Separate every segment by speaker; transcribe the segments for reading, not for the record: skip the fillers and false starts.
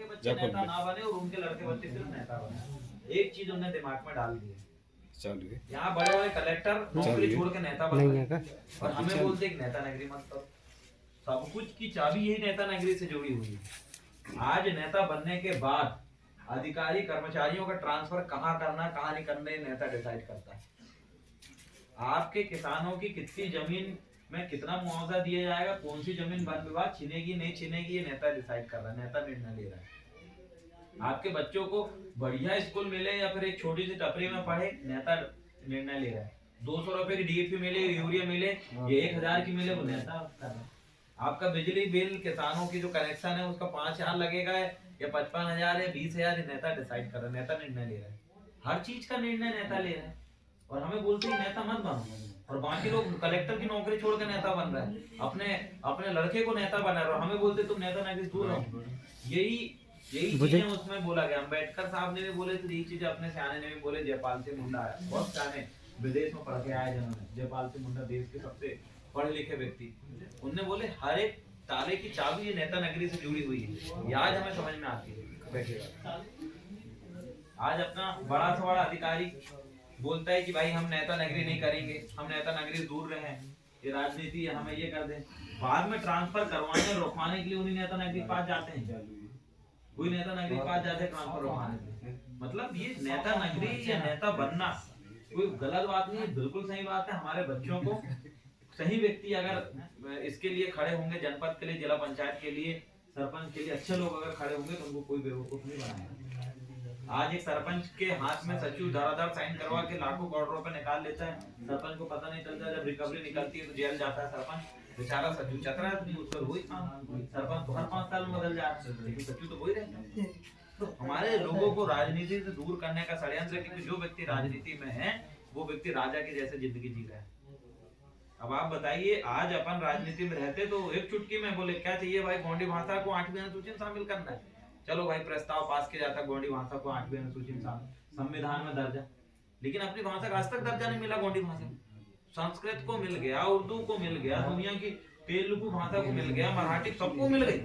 Speaker 1: के बच्चे नेता ना बने और उनके लड़के बच्चे सिर्फ नेता बने। एक चीज उन्हें दिमाग में डाल दी है,
Speaker 2: चलिए
Speaker 1: यहाँ बड़े बड़े कलेक्टर नौकरी छोड़ के नेता बन रहे हैं और हमें बोलते हैं नेता नगरी मत करो। सब कुछ की चाबी यही नेता नगरी से जुड़ी हुई है। आज नेता बनने के बाद अधिकारी कर्मचारियों का ट्रांसफर कहाँ करना कहाँ नहीं करना नेता डिसाइड करता है। आपके किसानों की कितनी जमीन में कितना मुआवजा दिया जाएगा, कौन सी जमीन वन विभाग छीनेगी नहीं छीनेगी, ये नेता डिसाइड कर रहा है, नेता निर्णय ले रहा है। आपके बच्चों को बढ़िया स्कूल मिले या फिर एक छोटी सी टपरी में पढ़े, नेता निर्णय ले रहा है। 200 रुपए की डीएपी मिले, यूरिया मिले, ये 1000 की मिले, वो नेता कर रहा है। आपका बिजली बिल किसानों की जो कनेक्शन है उसका 5000 लगेगा या 55,000 या 20,000, नेता डिसाइड कर रहा है, नेता निर्णय ले रहा है। हर चीज का निर्णय नेता ले रहा है और हमें बोलते हैं नेता मत बनो, और बाकी लोग कलेक्टर की नौकरी छोड़ के नेता बन रहा है, अपने अपने लड़के को नेता बना रहा है। हमें बोलते तुम नेता नगरी दूर रहो। यही चीजें उसमें बोला गया। अम्बेडकर साहब ने भी बोले थे, यही चीजें अपने सियाने ने भी बोले। जयपाल सिंह मुंडा है, बहुत सियाने विदेश में पढ़ के आए जिन्होंने, जयपाल सिंह मुंडा देश के सबसे पढ़े लिखे व्यक्ति, उनने बोले हर एक ताले की चाबी ये नेता नगरी से जुड़ी हुई है। ये आज हमें समझ में आती है। बैठेगा आज अपना बड़ा से बड़ा अधिकारी बोलता है कि भाई हम नेता नगरी नहीं करेंगे, हम नेता नगरी दूर रहे, ये राजनीति है, हमें ये कर दें। बाद में ट्रांसफर करवाने रोकवाने के लिए उन्हीं नेता नगरी के पास जाते हैं, कोई नेता नगरी के पास जाते हैं ट्रांसफर रोकवाने के लिए। मतलब ये नेता नगरी या नेता बनना कोई गलत बात नहीं है, बिल्कुल सही बात है। हमारे बच्चों को सही व्यक्ति अगर इसके लिए खड़े होंगे, जनपद के लिए, जिला पंचायत के लिए, सरपंच के लिए अच्छे लोग अगर खड़े होंगे तो उनको कोई बेवकूफ नहीं बनाएगा। आज एक सरपंच के हाथ में सचिव धड़ाधड़ साइन करवा के लाखों करोड़ रुपए निकाल लेता है, सरपंच को पता नहीं चलता, जब रिकवरी निकलती है तो जेल जाता है सरपंच बेचारा। सचिव चतरा आदमी, उसका वही काम, सरपंच तो हर 5 साल में बदल जाता है, लेकिन सचिव तो वही रहता है। तो हमारे लोगों को राजनीति से दूर करने का षड्यंत्र है, क्योंकि जो व्यक्ति राजनीति में है वो व्यक्ति राजा की जैसे जिंदगी जी रहा है। अब आप बताइए, आज अपन राजनीति में रहते तो एक चुटकी में बोले क्या चाहिए भाई, गोंडी भाषा को 8वीं अनुसूची में शामिल करना है, चलो भाई प्रस्ताव पास किया जाता, गोंडी भाषा को 8वीं अनुसूची में संविधान में दर्जा। लेकिन अपनी भाषा का आज तक दर्जा नहीं मिला गोंडी भाषा। संस्कृत को मिल गया, उर्दू को मिल गया, दुनिया की तेलुगु भाषा को मिल गया, मराठी, सबको मिल गई,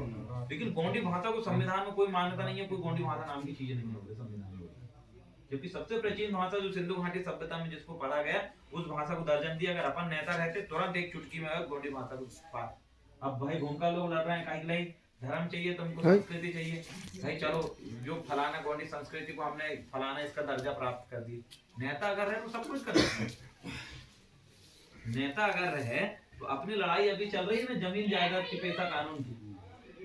Speaker 1: लेकिन गोंडी भाषा को संविधान में कोई मान्यता नहीं है, कोई गोंडी भाषा नाम की चीज नहीं है संविधान में। जबकि सबसे प्राचीन भाषा जो सिंधु घाटी सभ्यता में जिसको पढ़ा गया उस भाषा को दर्जन दिया। अगर अपन नेता रहते तुरंत एक चुटकी में गोंडी भाषा को पास। अब भाई भूमिका लोग लड़ रहे हैं कहीं नहीं, धर्म चाहिए तुमको, संस्कृति चाहिए, भाई चलो जो फलाना गोंडी संस्कृति को हमने फलाना इसका दर्जा प्राप्त कर दी। नेता अगर है तो सब कुछ कर सकते हैं। नेता अगर रहे तो अपनी लड़ाई अभी चल रही है ना जमीन जायदाद की, पैसा कानून की,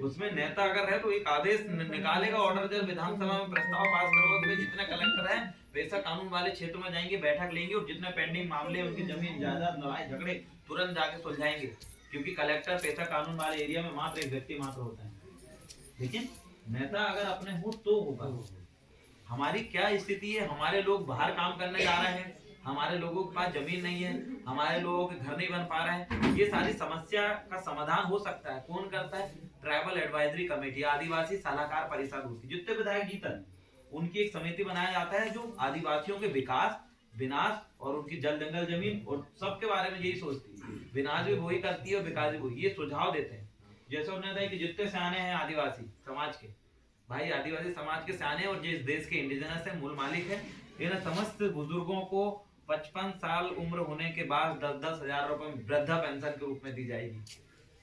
Speaker 1: उसमें नेता अगर है तो एक आदेश निकालेगा, ऑर्डर दे, विधानसभा में प्रस्ताव पास करोगे, जितने कलेक्टर हैं पैसा कानून वाले क्षेत्र में जाएंगे, बैठक लेंगे और जितने पेंडिंग मामले उनकी जमीन जायदाद लड़ाई झगड़े तुरंत जाके सुलझाएंगे, क्योंकि कलेक्टर पैसा कानून वाले एरिया में मात्र एक व्यक्ति मात्र होता है। लेकिन नेता अगर अपने हो तो होगा। हमारी क्या स्थिति है, हमारे लोग बाहर काम करने जा रहे हैं, हमारे लोगों के पास जमीन नहीं है, हमारे लोगों के घर नहीं बन पा रहे हैं। ये सारी समस्या का समाधान हो सकता है, कौन करता है? ट्राइबल एडवाइजरी कमेटी, आदिवासी सलाहकार परिषद होती है। जितने विधायक जीतन उनकी एक समिति बनाया जाता है जो आदिवासियों के विकास, विनाश और उनकी जल जंगल जमीन और सबके बारे में यही सोचती है। विनाश भी वही करती है और विकास भी वही, ये सुझाव देते हैं। जैसे उन्होंने कहा कि जितने सियाने हैं आदिवासी समाज के, भाई आदिवासी समाज के सियाने और जिस देश के इंडिजिनस है, मूल मालिक है, इन समस्त बुजुर्गों को 55 साल उम्र होने के बाद 10-10 हजार रुपए वृद्धा पेंशन के रूप में दी जाएगी,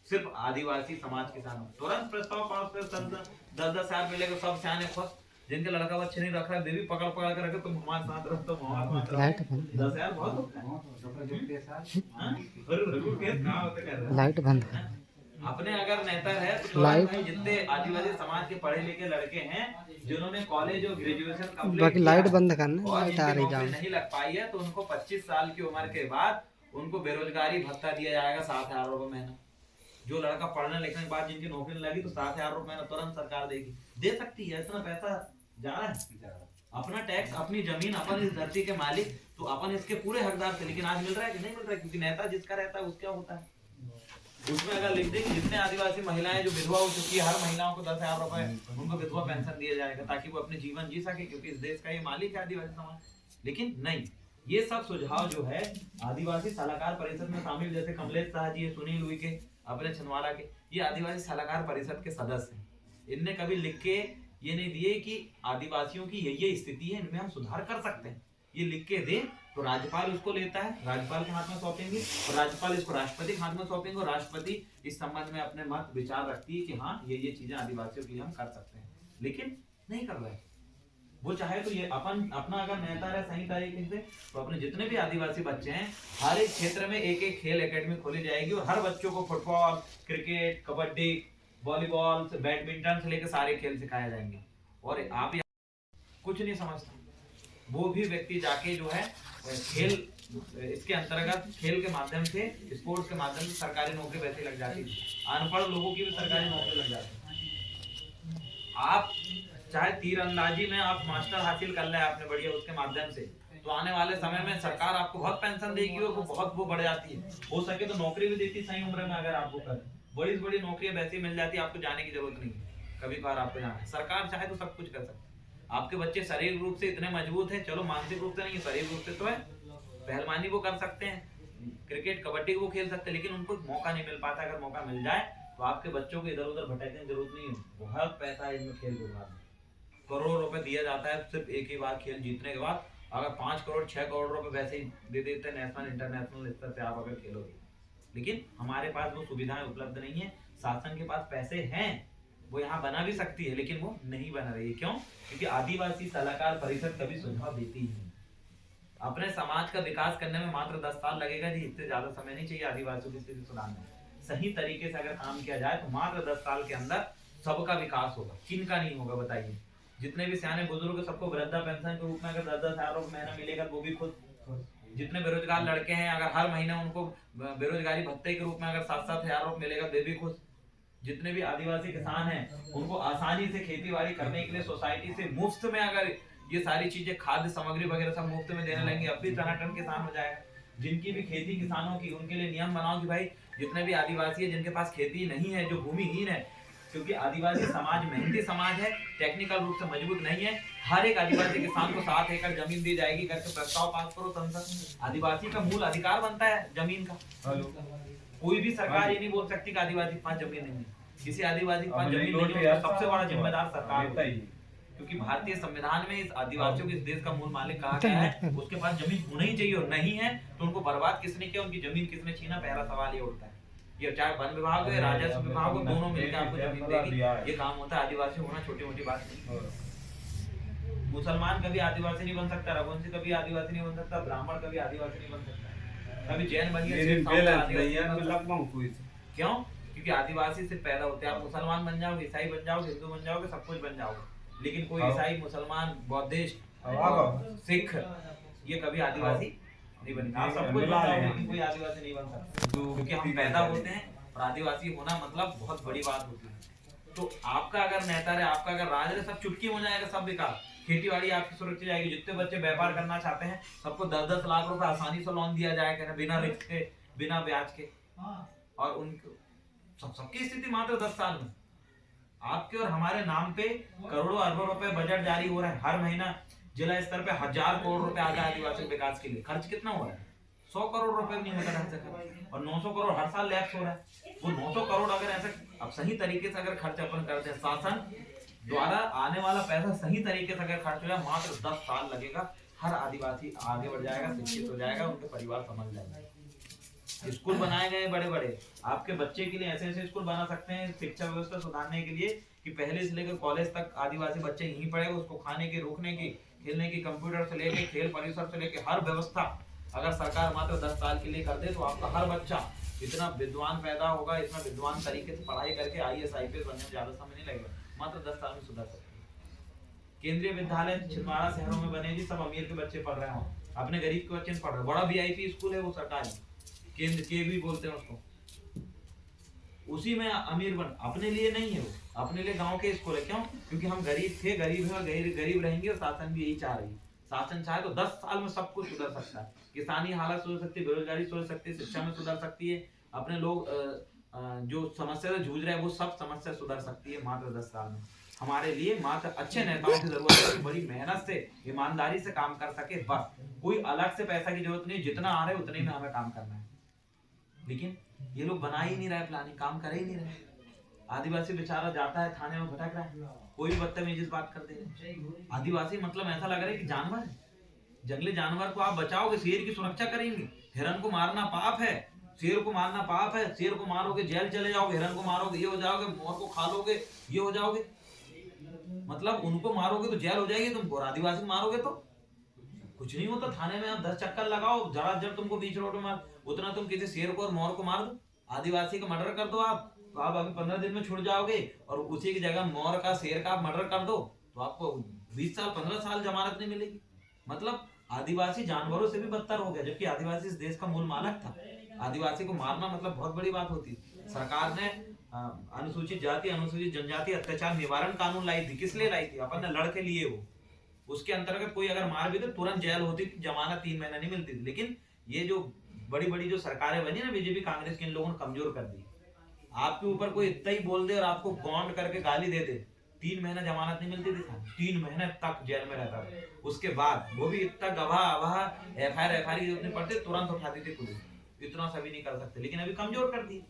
Speaker 1: सिर्फ आदिवासी समाज के सामने। तुरंत प्रस्ताव पास कर, 10-10 हजार मिलेगा, सब सियाने खुश। जिनके लड़का बच्चे नहीं रख रहा, बेबी पकड़ पकड़ के रखे, तुम हमारे साथ रहो, तुम हमारे साथ रहो। 10,000 बहुत होता है।
Speaker 3: लाइट बंद।
Speaker 1: अपने अगर नेता है तो लाइट, जितने आदिवासी समाज के पढ़े लिखे लड़के हैं जिन्होंने कॉलेज और ग्रेजुएशन कंप्लीट,
Speaker 3: बाकी लाइट बंद करना, लाइट आ रही है,
Speaker 1: नहीं लग पाई है तो उनको 25 साल की उम्र के बाद उनको बेरोजगारी भत्ता दिया जाएगा 7,000 रुपए महीना। जो लड़का पढ़ने लिखने के बाद जिनकी नौकरी लगी तो 7,000 रुपए महीना तुरंत सरकार देगी, दे सकती है। इतना पैसा जा रहा है, अपना टैक्स, अपनी जमीन, अपन इस धरती के मालिक, तो अपन इसके पूरे हकदार थे। लेकिन आज मिल रहा है कि नहीं मिल रहा है? क्योंकि नेता जिसका रहता है उसका होता है। उसमें अगर लिख दे कि जितने आदिवासी महिलाएं जो विधवा हो चुकी है, हर महिलाओं को 10,000 रुपए उनको विधवा पेंशन दिया जाएगा, ताकि वो अपने जीवन जी सके, क्योंकि इस देश का ये मालिक है आदिवासी समाज। लेकिन नहीं, ये सब सुझाव जो है आदिवासी सलाहकार परिषद में शामिल, जैसे कमलेश शाह जी, सुनील उइके अपने छिंदवाड़ा के, ये आदिवासी सलाहकार परिषद के सदस्य हैं। इनने कभी लिख के ये नहीं दिए कि आदिवासियों की ये स्थिति है, इनमें हम सुधार कर सकते हैं, ये लिख के दे तो राज्यपाल उसको लेता है, राज्यपाल के हाथ में सौंपेंगे और राज्यपाल इसको राष्ट्रपति के हाथ में सौंपेंगे और राष्ट्रपति इस संबंध में अपने मत विचार रखती है कि हाँ ये चीजें आदिवासियों के लिए हम कर सकते हैं, लेकिन नहीं कर रहे। वो चाहे तो ये अपना अगर नेता रहे सही तरीके से तो अपने जितने भी आदिवासी बच्चे हैं हर एक क्षेत्र में एक एक खेल एकेडमी खोली जाएगी और हर बच्चों को football, cricket, kabaddi, volleyball, badminton से लेकर सारे खेल सिखाए जाएंगे। और आप कुछ नहीं समझता वो भी व्यक्ति जाके जो है खेल इसके अंतर्गत खेल के माध्यम से, स्पोर्ट्स के माध्यम से सरकारी नौकरी वैसे लग जाती है, अनपढ़ लोगों की भी सरकारी नौकरी लग जाती है। आप चाहे तीरंदाजी में आप मास्टर हासिल कर ले आपने बढ़िया उसके माध्यम से, तो आने वाले समय में सरकार आपको बहुत पेंशन देगी और वो बहुत वो बढ़ जाती है, हो सके तो नौकरी भी देती सही उम्र में, अगर आपको कर बड़ी से बड़ी नौकरी वैसे ही मिल जाती है, आपको जाने की जरूरत नहीं है, कभी बार आपको जाना है, सरकार चाहे तो सब कुछ कर सकती है। आपके बच्चे शारीरिक रूप से इतने मजबूत हैं, चलो मानसिक रूप से नहीं है, शारीरिक रूप से तो है, पहलवानी वो कर सकते हैं, क्रिकेट कबड्डी वो खेल सकते हैं, लेकिन उनको मौका नहीं मिल पाता। अगर मौका मिल जाए तो आपके बच्चों को इधर उधर भटकने की जरूरत नहीं है, बहुत पैसा है इनमें खेल विभाग में, करोड़ों रुपए दिया जाता है सिर्फ एक ही बार खेल जीतने के बाद। अगर 5 करोड़ 6 करोड़ रुपए वैसे ही दे देते हैं नेशनल इंटरनेशनल स्तर पे आप अगर खेलोगे, लेकिन हमारे पास वो सुविधाएं उपलब्ध नहीं है। शासन के पास पैसे हैं, वो यहाँ बना भी सकती है, लेकिन वो नहीं बना रही है। क्यों? क्योंकि आदिवासी सलाहकार परिषद कभी सुझाव देती ही नहीं। अपने समाज का विकास करने में मात्र 10 साल लगेगा जी, इससे ज्यादा समय नहीं चाहिए आदिवासियों की स्थिति सुधारने में। सही तरीके से अगर काम किया जाए तो मात्र 10 साल के अंदर सबका विकास होगा। किनका नहीं होगा बताइए? जितने भी सियाने बुजुर्ग सबको वृद्धा पेंशन के रूप में अगर 10-10 हजार रुपए महीना मिलेगा वो भी खुश। जितने बेरोजगार लड़के हैं अगर हर महीने उनको बेरोजगारी भत्ते के रूप में अगर 7-7 हजार रुपए मिलेगा वे भी खुश। जितने भी आदिवासी किसान हैं उनको आसानी से खेती बाड़ी करने के लिए सोसाइटी से मुफ्त में अगर ये सारी चीजें खाद्य सामग्री वगैरह सब मुफ्त में देने लगेंगे, अब भी टनाटन किसान हो जाएगा। जिनकी भी खेती किसानों की, उनके लिए नियम बनाओ कि भाई जितने भी आदिवासी है जिनके पास खेती नहीं है, जो भूमिहीन है, क्योंकि आदिवासी समाज मेहनती समाज है, टेक्निकल रूप से मजबूत नहीं है, हर एक आदिवासी किसान को 7 एकड़ जमीन दी जाएगी करके प्रस्ताव पास करो संसद। आदिवासी का मूल अधिकार बनता है जमीन का। कोई भी सरकार ये नहीं बोल सकती कि आदिवासी के पास जमीन नहीं है। किसी आदिवासी के पास जमीन नहीं है, सबसे बड़ा जिम्मेदार सरकार होता है, क्योंकि भारतीय संविधान में इस आदिवासियों के इस देश का मूल मालिक कहा गया है, उसके पास जमीन होना ही चाहिए, और नहीं है तो उनको बर्बाद किसने किया, उनकी जमीन किसने छीना, पहला सवाल ये उठता है। ये चाहे वन विभाग हो या राजस्व विभाग हो, दोनों मिलकर आपको जमीन देगी, ये काम होता है। आदिवासी होना छोटी मोटी बात नहीं। मुसलमान कभी आदिवासी नहीं बन सकता, रघुवंशी कभी आदिवासी नहीं बन सकता, ब्राह्मण कभी आदिवासी नहीं बन सकता, कभी जैन बन गया। क्यों? क्योंकि आदिवासी से पैदा होते हैं। आप मुसलमान बन जाओगे, ईसाई बन जाओगे, हिंदू बन जाओगे, सब कुछ बन जाओगे, लेकिन कोई ईसाई, मुसलमान, बौद्धिस्ट, सिख ये कभी आदिवासी नहीं बनेगा। आप सब कुछ बन जाओगे लेकिन कोई आदिवासी नहीं बन सकता, क्योंकि हम पैदा होते हैं और आदिवासी होना मतलब बहुत बड़ी बात होती है। तो आपका अगर नेता रहे, आपका अगर राज रहे, सब चुटकी हो जाएगा, सब विकास, खेती बाड़ी आपकी सुरक्षित जाएगी। जितने बच्चे व्यापार करना चाहते हैं सबको 10-10 लाख रुपए आसानी से लोन दिया जाएगा, बिना रिस्क के, बिना ब्याज के, और उनको सबकी स्थिति मात्र 10 साल में। आपके और हमारे नाम पे करोड़ों अरबों रुपए बजट जारी हो रहा है, हर महीना जिला स्तर पे 1000 करोड़ रुपए आ जाए आदिवासी विकास के लिए। खर्च कितना हो रहा है? 100 करोड़ रुपए नहीं होता ढंग से, और 900 करोड़ हर साल लैप्स हो रहा है। वो 900 करोड़ अगर ऐसे अब सही तरीके से अगर खर्च अपन करते हैं, शासन द्वारा आने वाला पैसा सही तरीके से अगर खर्च हो जाए, मात्र 10 साल लगेगा, हर आदिवासी आगे बढ़ जाएगा, शिक्षित हो जाएगा, उनके परिवार समझ जाएंगे। स्कूल बनाए गए बड़े बड़े, आपके बच्चे के लिए ऐसे ऐसे स्कूल बना सकते हैं शिक्षा व्यवस्था सुधारने के लिए कि पहले से लेकर कॉलेज तक आदिवासी बच्चे यहीं पढ़ेगा। उसको खाने की, रुकने की, खेलने की, कंप्यूटर से लेकर खेल परिसर से लेकर हर व्यवस्था अगर सरकार मात्र 10 साल के लिए कर दे तो आपका हर बच्चा इतना विद्वान पैदा होगा, इतना विद्वान तरीके से पढ़ाई करके IAS IPS बनने में ज्यादा समय नहीं लगेगा, मात्र 10 साल में सुधर सकते हैं। केंद्रीय विद्यालय छिंदवाड़ा शहरों में बने जी, सब अमीर के बच्चे पढ़ रहे हैं, अपने गरीब के बच्चे पढ़ रहे हैं। बड़ा VIP स्कूल है वो सरकारी, केंद्र के भी बोलते हैं उसको, उसी में अमीर बन, अपने लिए नहीं है वो, अपने लिए गांव के स्कूल है। क्यों? क्योंकि हम गरीब थे, गरीब है और गरीब रहेंगे, और शासन भी यही चाह रही है। शासन चाहे तो 10 साल में सब कुछ सुधर सकता है। किसानी हालत सुधर सकती है, बेरोजगारी सुधर सकती है, शिक्षा में सुधर सकती है, अपने लोग जो समस्या से जूझ रहे हैं वो सब समस्या सुधर सकती है मात्र 10 साल में। हमारे लिए मात्र अच्छे नेताओं की जरूरत है, बड़ी मेहनत से, ईमानदारी से काम कर सके, बस। कोई अलग से पैसा की जरूरत नहीं, जितना आ रहा है उतने में हमें काम करना है। लेकिन ये लोग बना ही नहीं रहे प्लानिंग, काम कर ही नहीं रहे। आदिवासी बेचारा जाता है थाने में भटक रहा है, कोई भी बदतमीजी से बात कर दे। आदिवासी मतलब ऐसा लग रहा है कि जानवर है। जंगली जानवर को आप बचाओगे, शेर की सुरक्षा करेंगे। हिरन को मारना पाप है, शेर को मारना पाप है। शेर को मारोगे जेल चले जाओगे, हिरन को मारोगे ये हो जाओगे, मोर को खा लोगे ये हो जाओगे। मतलब उनको मारोगे तो जेल हो जाएगी, तुम आदिवासी मारोगे तो कुछ नहीं होता। थाने में आप 10 चक्कर लगाओ, जरा जब तुमको बीच रोड में मार, उतना तुम किसी शेर को और मोर को मार दो, आदिवासी का मर्डर कर दो आप, तो आप अभी 15 दिन में छुट जाओगे। और उसी की जगह मोर का शेर का आप मर्डर कर दो तो आपको 20 साल 15 साल जमानत नहीं मिलेगी। मतलब आदिवासी जानवरों से भी बदतर हो गया, जबकि आदिवासी इस देश का मूल मालक था। आदिवासी को मारना मतलब बहुत बड़ी बात होती। सरकार ने अनुसूचित जाति अनुसूचित जनजाति अत्याचार निवारण कानून लाई थी। किस लिए लाई थी? अपन ने लड़ के लिए वो। उसके अंतर्गत कोई अगर मार भी दे तुरंत जेल होती थी, जमानत 3 महीना नहीं मिलती थी। लेकिन ये जो बड़ी बड़ी जो सरकारें बनी ना बीजेपी कांग्रेस की, इन लोगों ने कमजोर कर दी। आपके ऊपर कोई इतना ही बोल दे और आपको गौंड करके गाली दे दे, 3 महीना जमानत नहीं मिलती थी, 3 महीने तक जेल में रहता था। उसके बाद वो भी इतना गवाह एफआईआर की जरूरत नहीं पड़ती, तुरंत उठाती थी पुलिस। इतना सभी नहीं कर सकते, लेकिन अभी कमजोर कर दी।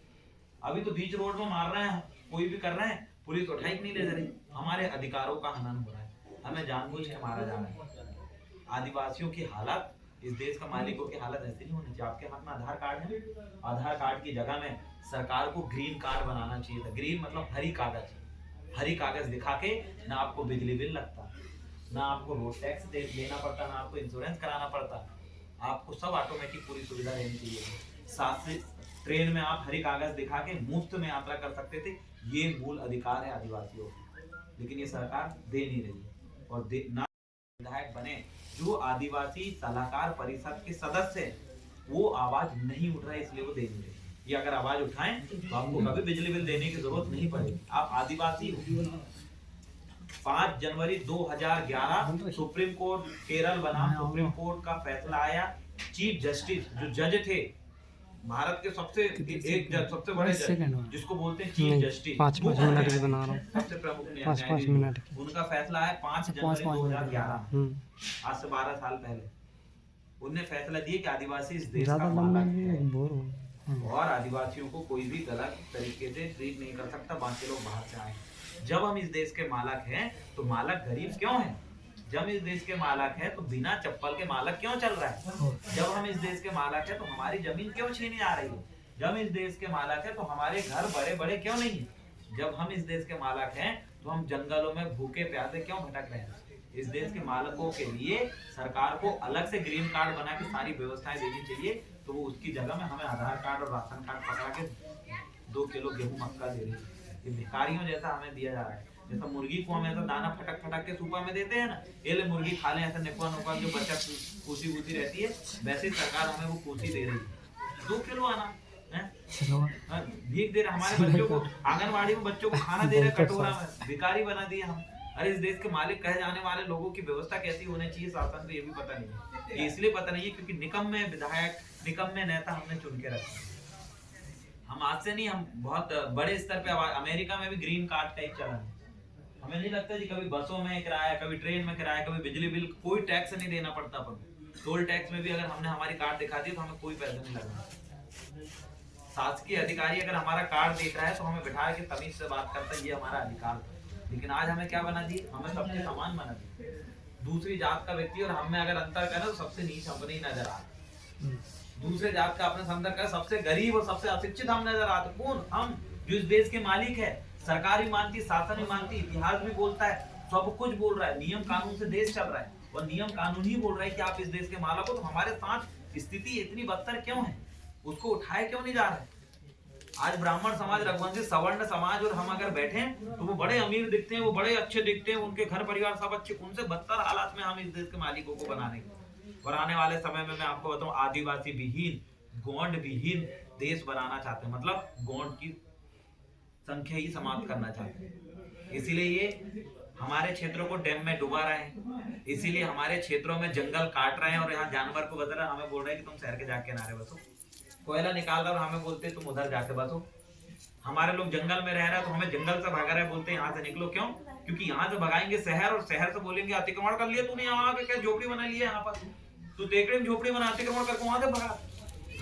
Speaker 1: अभी तो बीच रोड में मार रहे हैं, कोई भी कर रहे हैं, पुलिस उठाई नहीं ले रही। हमारे अधिकारों का हनन हो रहा है, हमें जानबूझ के मारा जा रहा है। आदिवासियों की हालत, इस देश का मालिकों की हालत ऐसी नहीं होनी चाहिए। आपके हाथ में आधार कार्ड है, आधार कार्ड की जगह में सरकार को ग्रीन कार्ड बनाना चाहिए था। ग्रीन मतलब हरी कागज, हरी कागज दिखा के ना आपको बिजली बिल लगता, ना आपको रोड टैक्स देना पड़ता, ना आपको इंश्योरेंस कराना पड़ता। आपको सब ऑटोमेटिक पूरी सुविधा रहनी चाहिए। साथ से ट्रेन में आप हरी कागज दिखा के मुफ्त में यात्रा कर सकते थे। ये मूल अधिकार है आदिवासियों को, लेकिन ये सरकार दे नहीं रही है। और ना विधायक बने जो आदिवासी सलाहकार परिषद के सदस्य वो आवाज नहीं उठ रहा है, इसलिए वो दे नहीं रहे। ये अगर आवाज उठाएं तो आपको कभी बिजली बिल देने की जरूरत नहीं पड़ेगी। आप आदिवासी हो। 5 जनवरी 2011 सुप्रीम कोर्ट केरल बनाम सुप्रीम कोर्ट का फैसला आया। चीफ जस्टिस जो जज थे भारत के सबसे सबसे बड़े जज, जिसको बोलते हैं चीफ जस्टिस,
Speaker 3: 5 मिनट की बना रहा हूँ,
Speaker 1: सबसे प्रमुख
Speaker 3: 5 मिनट,
Speaker 1: उनका फैसला है 5 जनवरी 2011, आज से 12 साल पहले। उन्होंने फैसला दिया कि आदिवासी इस देश का मालिक है और आदिवासियों को कोई भी गलत तरीके से ट्रीट नहीं कर सकता, बाकी लोग बाहर से आए। जब हम इस देश के मालक हैं तो मालक गरीब क्यों है? जब इस देश के मालक है तो बिना चप्पल के मालक क्यों चल रहा है? जब हम इस देश के मालक है तो हमारी जमीन क्यों छीनी जा रही है? जब इस देश के मालक है तो हमारे घर बड़े बड़े क्यों नहीं है? जब हम इस देश के मालक हैं तो हम जंगलों में भूखे प्यासे क्यों भटक रहे हैं? इस देश के मालकों के लिए सरकार को अलग से ग्रीन कार्ड बना के सारी व्यवस्थाएं देनी चाहिए, तो वो उसकी जगह में हमें आधार कार्ड और राशन कार्ड पकड़ा के 2 किलो गेहूं मक्का दे रही है। ये भिखारियों जैसा हमें दिया जा रहा है। जैसा मुर्गी को हम ऐसा दाना फटक फटक के सूपा में देते हैं ना, ये ले मुर्गी खा ले, ऐसा निकवा नुकवा जो बच्चा कूसी कूसी रहती है, वैसे ही सरकार हमें वो कूसी दे रही है। 2 किलो आना भीख दे रहे हमारे बच्चों को, आंगनबाड़ी में बच्चों को खाना दे रहे कटोरा में, भिखारी बना दिए हम। अरे इस देश के मालिक कहे जाने वाले लोगों की व्यवस्था कैसी होनी चाहिए शासन को ये भी पता नहीं है। ये इसलिए पता नहीं है क्योंकि निकम्मे विधायक, निकम्मे नेता हमने चुन के रखे। हम आज से नहीं, हम बहुत बड़े स्तर पे, अमेरिका में भी ग्रीन कार्ड का एक चलन है। हमें नहीं लगता जी कभी बसों में किराया, कभी ट्रेन में किराया, कभी बिजली बिल, कोई टैक्स नहीं देना पड़ता। अपन टोल टैक्स में भी अगर हमने हमारी कार्ड दिखा दी तो हमें कोई पैसा नहीं लगना। शासकीय अधिकारी अगर हमारा कार्ड देख रहा है तो हमें बिठा के तमीज से बात करता है, ये हमारा अधिकार। लेकिन आज हमें क्या बना दिए? हमें सबके समान बना दिए। दूसरी जात का व्यक्ति और हम में अगर अंतर करें तो सबसे नीच अपने ही नजर आते। दूसरे जात का अपने अंदर का सबसे गरीब और सबसे अशिक्षित हम नजर आते। कौन? हम, जो इस देश के मालिक है। सरकार भी मानती, शासन भी मानती, इतिहास भी बोलता है, सब कुछ बोल रहा है, नियम कानून से देश चल रहा है और नियम कानून ही बोल रहा है कि आप इस देश के मालिक हो। तो हमारे साथ स्थिति इतनी बदतर क्यों है? उसको उठाए क्यों नहीं जा रहा है? आज ब्राह्मण समाज, रघुवंशी, सवर्ण समाज और हम अगर बैठे तो वो बड़े अमीर दिखते हैं, वो बड़े अच्छे दिखते हैं, उनके घर परिवार सब अच्छे, उनसे बदतर हालात में हम इस देश के मालिकों को बनाने। और आने वाले समय में मैं आपको बताऊं, आदिवासी विहीन, गोंड विहीन देश बनाना चाहते हैं। मतलब गोंड की संख्या ही समाप्त करना चाहते हैं। इसीलिए ये हमारे क्षेत्रों को डैम में डुबा रहे हैं, इसीलिए हमारे क्षेत्रों में जंगल काट रहे हैं और यहाँ जानवर को बदल रहे हैं। हमें बोल रहे हैं कि तुम शहर के जाके किनारे बसो, कोयला निकाल रहा और हमें बोलते तुम उधर जाके बसो। हमारे लोग जंगल में रह रहे हैं तो हमें जंगल से भगा रहे हैं, बोलते हैं यहाँ से निकलो। क्यों? क्योंकि यहाँ से भगाएंगे शहर और शहर से बोलेंगे अतिक्रमण कर लिया तूने, यहाँ आके क्या झोपड़ी बना लिया, यहाँ पर तू टेकड़ी में झोपड़ी बना, अतिक्रमण करके वहां से भगा।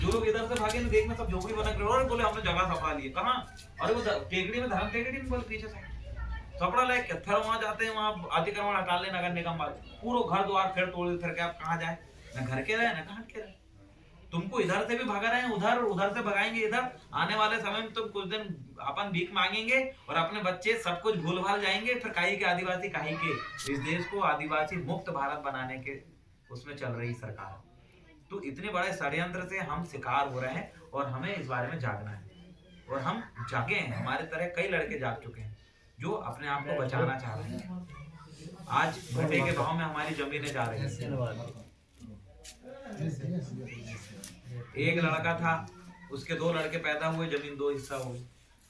Speaker 1: जो लोग इधर से भागे ना देखना सब झोपड़ी बना के बोले हमने जगह सफा ली। कहाँ? अरे वो टेकड़ी में, धर्म टेकड़ी में बोले पीछे से कपड़ा लेके फिर वहां जाते हैं, वहां अतिक्रमण हटा ले नगर निगम वाले, पूरा घर द्वार फिर तोड़ फिर के आप कहाँ जाए, ना घर के रहे ना कहाँ के रहे। तुमको इधर से भी भगा रहे हैं, उधर उधर से भगाएंगे इधर। आने वाले समय में तुम कुछ दिन अपन भीख मांगेंगे और अपने बच्चे सब कुछ भूल भाल जाएंगे, फिर काहे के आदिवासी काहे के। इस देश को आदिवासी मुक्त भारत बनाने के उसमें चल रही सरकार। तो इतने बड़े षड्यंत्र से हम शिकार हो रहे हैं और हमें इस बारे में जागना है। और हम जागे हैं, हमारे तरह कई लड़के जाग चुके हैं जो अपने आप को बचाना चाह रहे हैं। आज भट्टे के भाव में हमारी जमीनें जा रही हैं। एक लड़का था, उसके 2 लड़के पैदा हुए, जमीन 2 हिस्सा हो गई।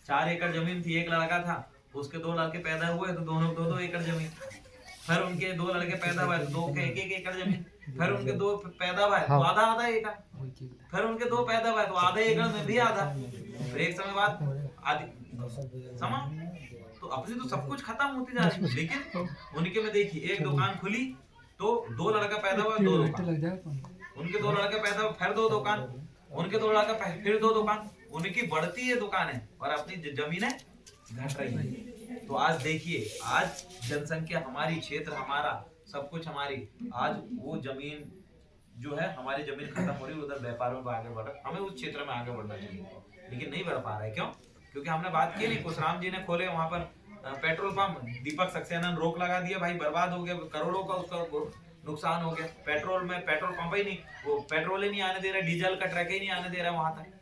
Speaker 1: 4 एकड़ जमीन थी, एक लड़का था, उसके 2 लड़के पैदा हुए तो दोनों 2-2 एकड़ जमीन। फिर उनके 2 लड़के पैदा हुए तो 2 के 1-1 एकड़ जमीन। फिर उनके 2 पैदा हुए तो आधा एकड़। फिर उनके 2 पैदा हुए तो आधे एकड़ में भी आधा। फिर एक समय बाद आधी समा। तो अपनी तो सब कुछ खत्म होती जा रही है। लेकिन उनके में देखिए, एक दुकान खुली तो 2 लड़का पैदा हुआ, 2 दुकान। उनके 2 लड़के पैदा हुए, फिर 2 दुकान। उनके 2 लड़का फिर 2 दुकान। उनकी बढ़ती है दुकानें और अपनी जमीनें घट रही है। तो आज देखिए, आज जनसंख्या हमारी, क्षेत्र हमारा, सब कुछ हमारी, आज वो जमीन जो है हमारी जमीन खत्म हो रही है, उधर व्यापारों में आगे बढ़ रहा है। हमें उस क्षेत्र में आगे बढ़ना चाहिए, लेकिन नहीं बढ़ पा रहा है। क्यों? क्योंकि हमने बात की नहीं, कुशराम जी ने खोले वहां पर पेट्रोल पंप, दीपक सक्सेना ने रोक लगा दिया, भाई बर्बाद हो गया, करोड़ों का उसका नुकसान हो गया। पेट्रोल में पेट्रोल पंप ही नहीं, वो पेट्रोल ही नहीं आने दे रहा, डीजल का ट्रक ही नहीं आने दे रहा वहां तक।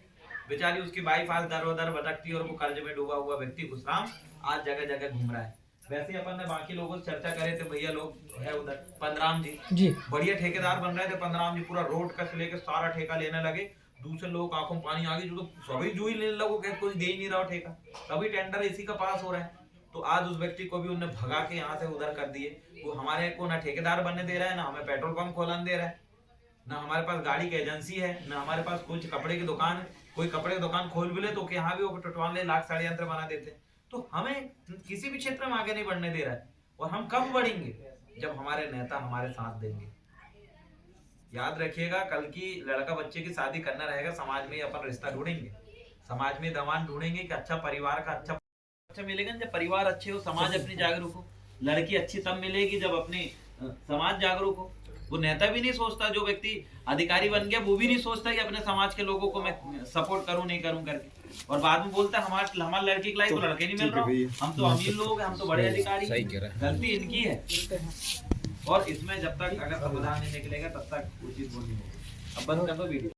Speaker 1: बेचारी उसकी वाइफ आज दर उधर भटकती है और वो कर्ज में डूबा हुआ व्यक्ति कुशराम आज जगह जगह घूम रहा है। वैसे ही अपन ने बाकी लोगों से चर्चा करे थे, भैया लोग है उधर पंदराम जी बढ़िया ठेकेदार बन रहे थे। पंदराम जी पूरा रोड का से लेकर सारा ठेका लेने लगे। दूसरे लोग आंखों में पानी आ गई, जो तो सभी जो ही लेने लगो, कोई दे ही नहीं रहा ठेका, सभी टेंडर इसी का पास हो रहा है। तो आज उस व्यक्ति को भी उन्होंने भगा के यहाँ से उधर कर दिए। वो हमारे को ना ठेकेदार बनने दे रहा है, ना हमें पेट्रोल पंप खोलने दे रहा है, ना हमारे पास गाड़ी की एजेंसी है, ना हमारे पास कुछ कपड़े की दुकान है। कोई कपड़े की दुकान खोल भी ले तो यहाँ भी वो टटवान ले, लाख षड्यंत्र बना देते हैं। तो हमें किसी भी क्षेत्र में आगे नहीं बढ़ने दे रहा है। और हम कब बढ़ेंगे? जब हमारे नेता हमारे साथ देंगे। याद रखिएगा, कल की लड़का बच्चे की शादी करना रहेगा, समाज में अपन रिश्ता ढूंढेंगे, समाज में दमान ढूंढेंगे कि अच्छा परिवार का अच्छा मिलेगा। जब परिवार अच्छे हो, समाज अपनी जागरूक हो। लड़की अच्छी तब मिलेगी जब अपनी समाज जागरूक हो। वो नेता भी नहीं सोचता, जो व्यक्ति अधिकारी बन गया वो भी नहीं सोचता कि अपने समाज के लोगों को मैं सपोर्ट करूं नहीं करूं करके, और बाद में बोलता है हमारे लड़की के लायक तो लड़के नहीं मिल रहा, हम तो अमीर लोग हैं, हम तो बड़े अधिकारी। गलती इनकी है। और इसमें जब तक अगर समाधान नहीं निकलेगा तब तक उचित वो नहीं होगा। अब बंद कर दो वीडियो।